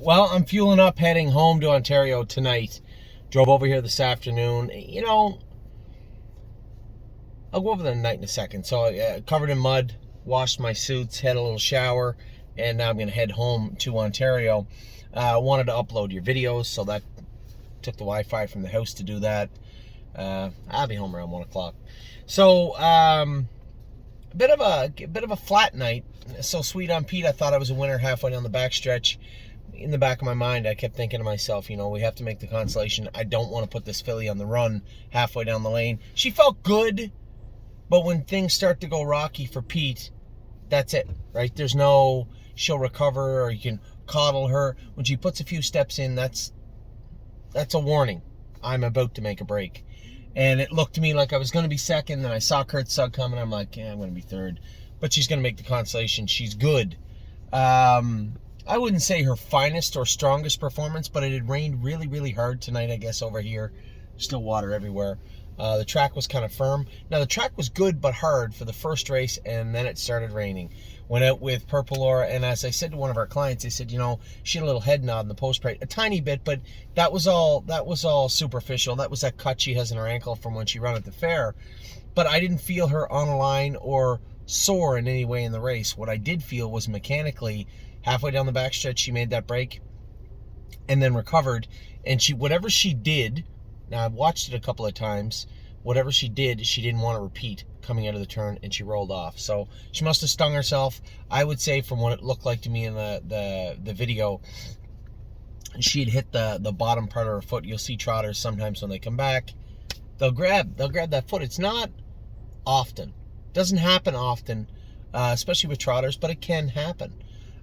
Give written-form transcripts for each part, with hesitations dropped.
Well, I'm fueling up, heading home to Ontario tonight. Drove over here this afternoon. I'll go over the night in a second. So, covered in mud, washed my suits, had a little shower, and now I'm going to head home to Ontario. Wanted to upload your videos, so that took the Wi-Fi from the house to do that. I'll be home around 1 o'clock. So, a bit of a flat night. So sweet on Pete, I thought I was a winner halfway down the backstretch. In the back of my mind, I kept thinking to myself, we have to make the consolation. I don't want to put this filly on the run halfway down the lane. She felt good, but when things start to go rocky for Pete, that's it, right? There's no, she'll recover, or you can coddle her. When she puts a few steps in, that's a warning. I'm about to make a break. And it looked to me like I was going to be second, and I saw Kurt Sugg coming. I'm like, I'm going to be third. But she's going to make the consolation. She's good. I wouldn't say her finest or strongest performance, but it had rained really, really hard tonight, I guess, over here. Still water everywhere. The track was kind of firm. Now, the track was good but hard for the first race, and then it started raining. Went out with Purple Aura, and as I said to one of our clients, they said, she had a little head nod in the post parade, a tiny bit, but that was all superficial. That was that cut she has in her ankle from when she ran at the fair. But I didn't feel her on a line or sore in any way in the race. What I did feel was mechanically, halfway down the backstretch, she made that break and then recovered. And whatever she did, now I've watched it a couple of times, whatever she did, she didn't want to repeat coming out of the turn, and she rolled off. So she must have stung herself. I would say, from what it looked like to me in the video, she had hit the bottom part of her foot. You'll see trotters sometimes when they come back, they'll grab that foot. It's not often. It doesn't happen often, especially with trotters, but it can happen.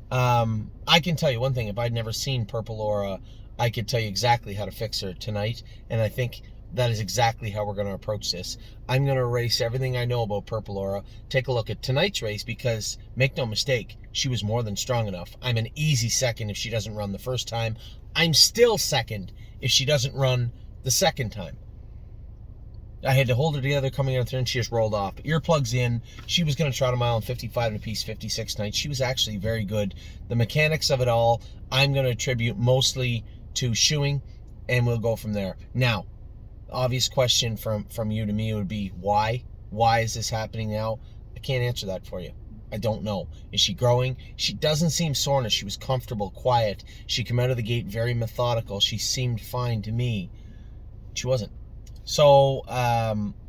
I can tell you one thing. If I'd never seen Purple Aura, I could tell you exactly how to fix her tonight, and I think that is exactly how we're going to approach this. I'm going to erase everything I know about Purple Aura, take a look at tonight's race, because, make no mistake, she was more than strong enough. I'm an easy second if she doesn't run the first time. I'm still second if she doesn't run the second time. I had to hold her together coming out there, and she just rolled off. Earplugs in. She was going to trot a mile in 55 and a piece, 56 tonight. She was actually very good. The mechanics of it all, I'm going to attribute mostly to shoeing, and we'll go from there. Now, obvious question from you to me would be, why? Why is this happening now? I can't answer that for you. I don't know. Is she growing? She doesn't seem soreness. She was comfortable, quiet. She came out of the gate very methodical. She seemed fine to me. She wasn't. So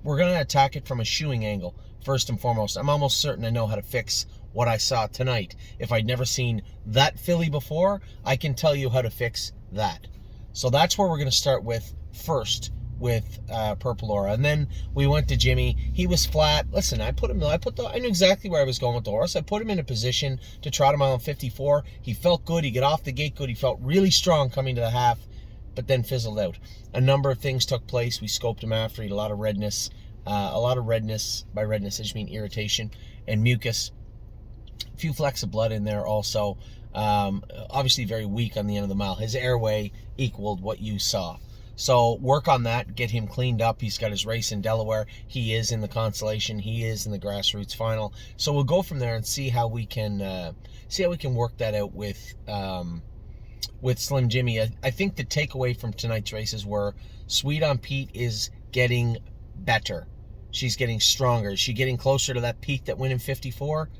we're going to attack it from a shoeing angle, first and foremost. I'm almost certain I know how to fix what I saw tonight. If I'd never seen that filly before, I can tell you how to fix that. So that's where we're going to start with first, with Purple Aura. And then we went to Jimmy. He was flat. Listen, I knew exactly where I was going with the horse. I put him in a position to trot a mile in 54. He felt good. He got off the gate good. He felt really strong coming to the half, but then fizzled out. A number of things took place. We scoped him after. He had a lot of redness. By redness, I just mean irritation and mucus. A few flecks of blood in there also. Obviously very weak on the end of the mile. His airway equaled what you saw. So work on that, get him cleaned up. He's got his race in Delaware. He is in the consolation. He is in the grassroots final. So we'll go from there and see how we can work that out with Slim Jimmy. I think the takeaway from tonight's races were Sweet on Pete is getting better. She's getting stronger. Is she getting closer to that peak that went in 54?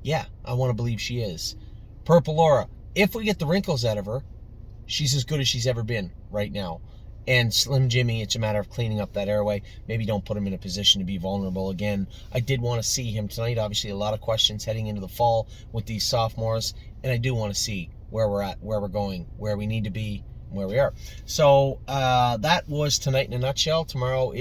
Yeah, I want to believe she is. Purple Aura, if we get the wrinkles out of her, she's as good as she's ever been right now. And Slim Jimmy, it's a matter of cleaning up that airway. Maybe don't put him in a position to be vulnerable again. I did want to see him tonight. Obviously, a lot of questions heading into the fall with these sophomores. And I do want to see where we're at, where we're going, where we need to be, and where we are. So that was tonight in a nutshell. Tomorrow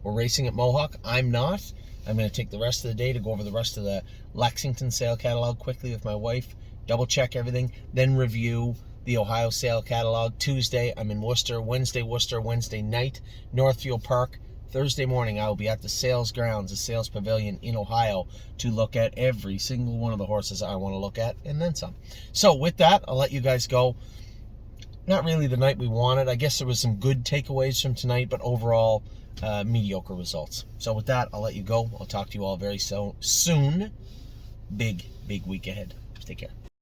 we're racing at Mohawk. I'm not. I'm going to take the rest of the day to go over the rest of the Lexington sale catalog quickly with my wife, double check everything, then review the Ohio sale catalog. Tuesday, I'm in Worcester. Wednesday night, Northfield Park. Thursday morning, I will be at the sales grounds, the sales pavilion in Ohio, to look at every single one of the horses I want to look at, and then some. So with that, I'll let you guys go. Not really the night we wanted. I guess there was some good takeaways from tonight, but overall, mediocre results. So with that, I'll let you go. I'll talk to you all very soon. Big week ahead. Take care.